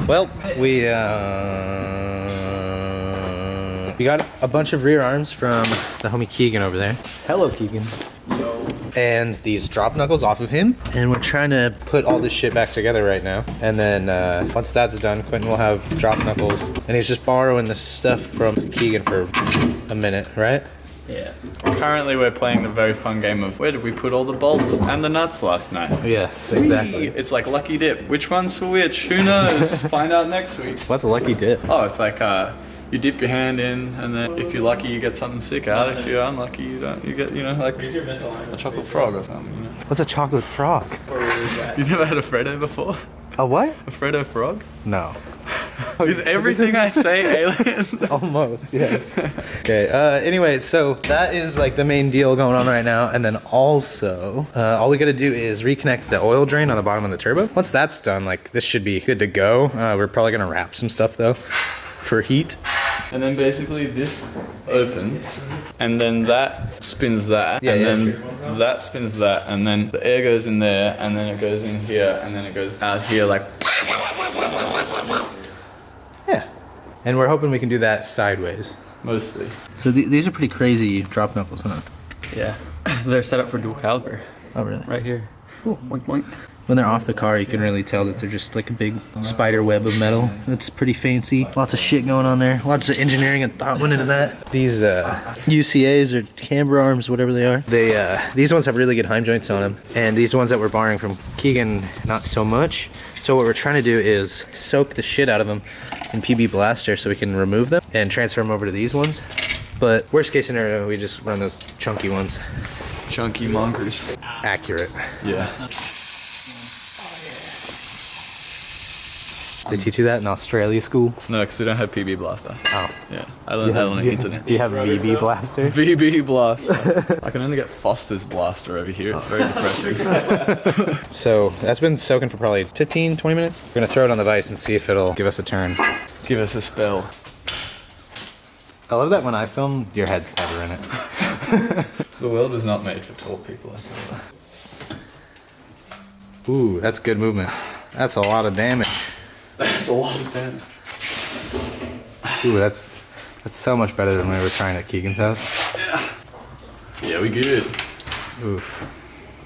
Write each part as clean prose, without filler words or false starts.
Well, we got a bunch of rear arms from the homie Keegan over there. Hello, Keegan. Yo. And these drop knuckles off of him. And we're trying to put all this shit back together right now. And then once that's done, Quentin will have drop knuckles. And he's just borrowing the stuff from Keegan for a minute, right? Yeah. Currently we're playing the very fun game of where did we put all the bolts and the nuts last night? Yes, exactly. It's like lucky dip. Which one's for which? Who knows? Find out next week. What's a lucky dip? Oh, it's like you dip your hand in, and then if you're lucky, you get something sick out. If you're unlucky, you don't. You get, you know, like a chocolate frog or something. You know? What's a chocolate frog? You never had a Freddo before? A what? A Freddo frog? No. Is everything I say alien? Almost, yes. Okay, anyway, so that is like the main deal going on right now. And then also, all we gotta do is reconnect the oil drain on the bottom of the turbo. Once that's done, like this should be good to go. We're probably gonna wrap some stuff though for heat. And then basically this opens, and then that spins that, Yeah, and yeah, then that spins that, and then the air goes in there, and then it goes in here, and then it goes out here like... Yeah. And we're hoping we can do that sideways. Mostly. So these are pretty crazy drop knuckles, huh? Yeah, they're set up for dual caliber. Oh, really? Right here. Ooh, boink, boink. When they're off the car, you can really tell that they're just like a big spider web of metal. It's pretty fancy. Lots of shit going on there. Lots of engineering and thought went into that. These UCAs or camber arms, whatever they are. These ones have really good heim joints on them. And these ones that we're borrowing from Keegan, not so much. So what we're trying to do is soak the shit out of them in PB Blaster so we can remove them and transfer them over to these ones. But worst case scenario, we just run those chunky ones. Chunky monkers. Accurate. Yeah. They teach you that in Australia school? No, because we don't have PB Blaster. Oh. Yeah, I learned that on the internet. Do you have VB Blaster? VB Blaster. I can only get Foster's Blaster over here. It's very depressing. So that's been soaking for probably 15, 20 minutes. We're gonna throw it on the vise and see if it'll give us a turn. Give us a spell. I love that when I film, your head's never in it. The world was not made for tall people, I tell you. Ooh, that's good movement. That's a lot of damage. That's a lot of damage. Ooh, that's so much better than when we were trying at Keegan's house. Yeah, we good. Oof.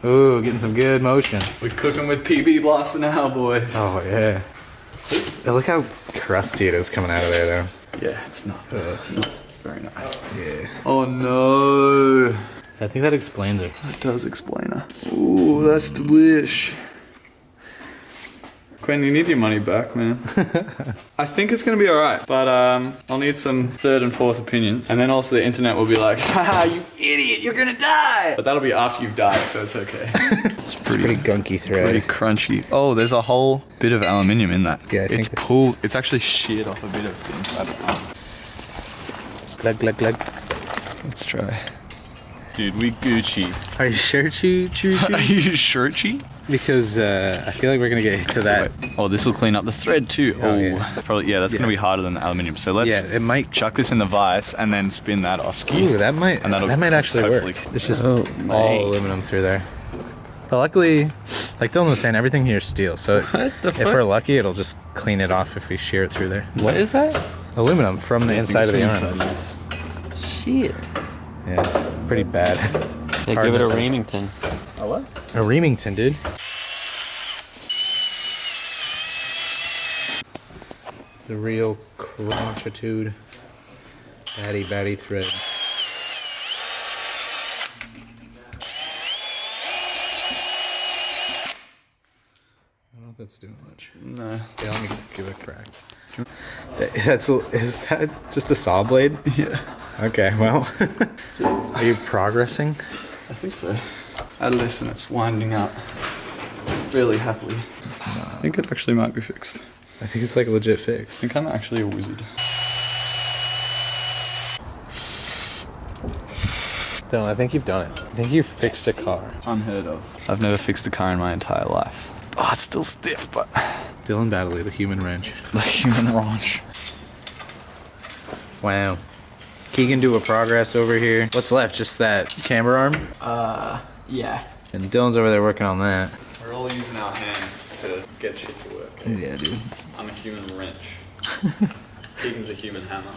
Ooh, getting some good motion. We're cooking with PB Blaster now, boys. Oh, yeah. Look how crusty it is coming out of there, though. Yeah, it's not very nice. Yeah. Oh no. I think that explains it. That does explain it. Ooh, that's delish. Quinn, you need your money back, man. I think it's gonna be alright, but I'll need some third and fourth opinions. And then also the internet will be like, haha, you idiot, you're gonna die! But that'll be after you've died, so it's okay. It's pretty gunky thread. Pretty crunchy. Oh, there's a whole bit of aluminium in that. Yeah, I think it's pulled, it's actually sheared off a bit of the inside of Glug, glug, glug. Let's try. Dude, we Gucci. Are you sure, Are you shirty? Because I feel like we're gonna get to that. Oh, this will clean up the thread too. Oh, Oh, yeah. Probably, yeah, that's gonna be harder than the aluminium. So let's It might. chuck this in the vise and then spin that off ski. Ooh, that might actually work. hopefully- It's just all aluminum through there. But luckily, like Dylan was saying, everything here is steel. So if we're lucky, it'll just clean it off if we shear it through there. What is that? Aluminum from the inside of the arm. Shit. Yeah, pretty bad. They give it a Hardness. Remington. A what? A Remington, dude. The real crunchitude. Batty thread. I don't know if that's doing much. No. Yeah, let me give it a crack. Is that just a saw blade? Yeah. Okay, well. Are you progressing? I think so. Adolescent, it's winding up fairly happily. I think it actually might be fixed. I think it's like a legit I fix. think I'm actually a wizard. Dylan, I think you've done it. I think you've fixed a car. Unheard of. I've never fixed a car in my entire life. Oh, it's still stiff, but... Dylan Baddeley, the human wrench. The human wrench. Wow. Keegan do a progress over here. What's left? Just that camber arm? Yeah. And Dylan's over there working on that. We're all using our hands to get shit to work. Yeah, dude. I'm a human wrench. Keegan's a human hammer.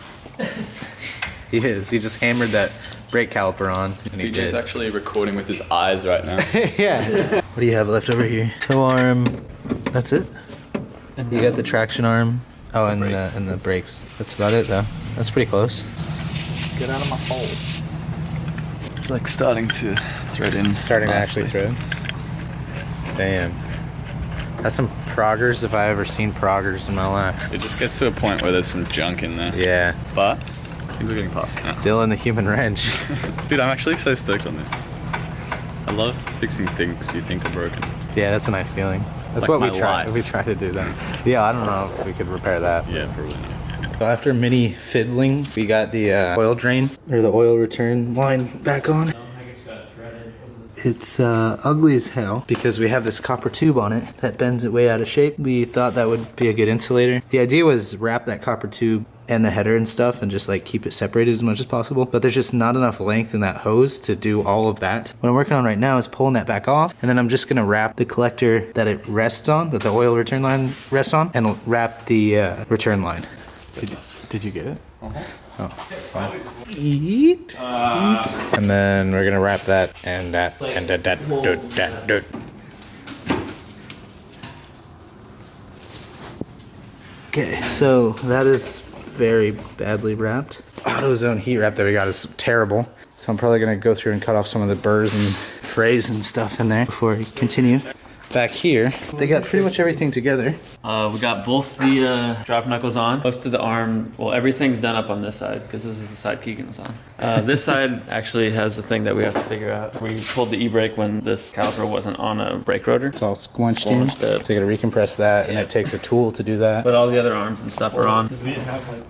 He is. He just hammered that brake caliper on. And he DJ's did. actually recording with his eyes right now. Yeah. What do you have left over here? Toe arm. That's it? You got the traction arm. Oh, and the brakes. That's about it, though. That's pretty close. Get out of my hole. It's like starting to thread in. Starting nicely. to actually thread. Damn. That's some proggers if I ever seen proggers in my life. It just gets to a point where there's some junk in there. Yeah. But I think we're getting past it now. Dylan the human wrench. Dude, I'm actually so stoked on this. I love fixing things you think are broken. Yeah, that's a nice feeling. That's Like what my we try. life. We try to do that. Yeah, I don't know if we could repair that. Yeah, probably not. So after many fiddlings, we got the oil drain or the oil return line back on. It's ugly as hell because we have this copper tube on it that bends it way out of shape. We thought that would be a good insulator. The idea was wrap that copper tube and the header and stuff and just like keep it separated as much as possible. But there's just not enough length in that hose to do all of that. What I'm working on right now is pulling that back off, and then I'm just gonna wrap the collector that it rests on, that the oil return line rests on, and wrap the return line. Did you get it? Eat. And then we're gonna wrap that and that and that. Okay, so that is very badly wrapped. AutoZone heat wrap that we got is terrible. So I'm probably gonna go through and cut off some of the burrs and frays and stuff in there before we continue. Back here, they got pretty much everything together. We got both the drop knuckles on, close to the arm. Well, everything's done up on this side because this is the side Keegan was on. This side actually has the thing that we have to figure out. We pulled the e-brake when this caliper wasn't on a brake rotor. It's all squunched in. So you gotta recompress that, and it takes a tool to do that. But all the other arms and stuff are on.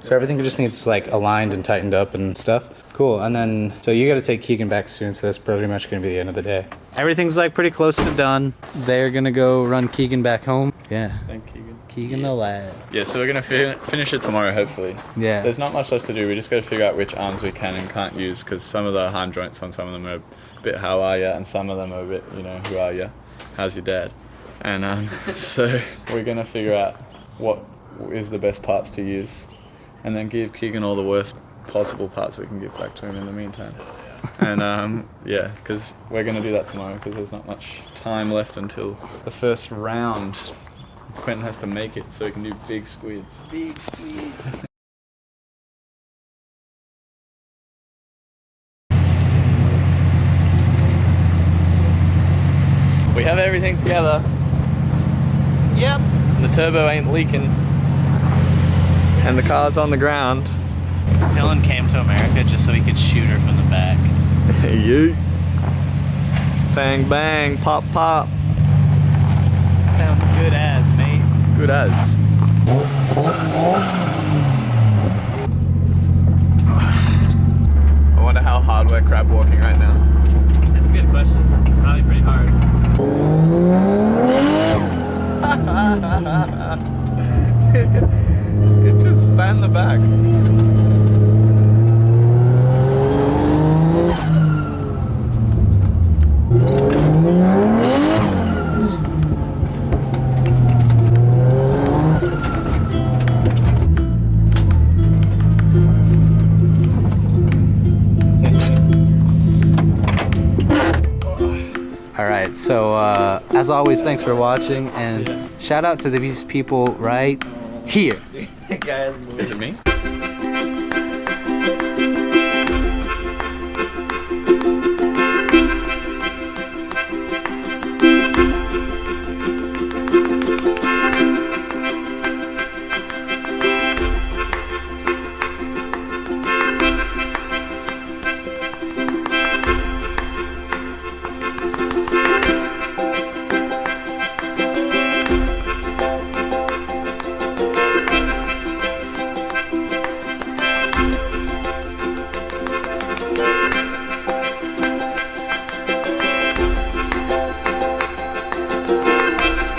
So everything just needs like aligned and tightened up and stuff. Cool, and then, so you gotta take Keegan back soon, so that's pretty much gonna be the end of the day. Everything's like pretty close to done. They're gonna go run Keegan back home. Yeah. Thank Keegan. Keegan the lad. Yeah, so we're gonna finish it tomorrow, hopefully. Yeah. There's not much left to do. We just gotta figure out which arms we can and can't use, because some of the hand joints on some of them are a bit how are ya, and some of them are a bit, you know, who are ya, how's your dad, and so we're gonna figure out what is the best parts to use, and then give Keegan all the worst possible parts we can give back to him in the meantime. And yeah, because we're gonna do that tomorrow, because there's not much time left until the first round. Quentin has to make it so he can do big squids. Big squids. We have everything together. Yep. And the turbo ain't leaking. And the car's on the ground. Dylan came to America just so he could shoot her from the back. You. Bang bang, pop pop. Sounds good as, mate. Good as. I wonder how hard we're crab walking right now. That's a good question. Probably pretty hard. It just span the back. Alright, so as always, thanks for watching, and shout out to these people right here. Is it me?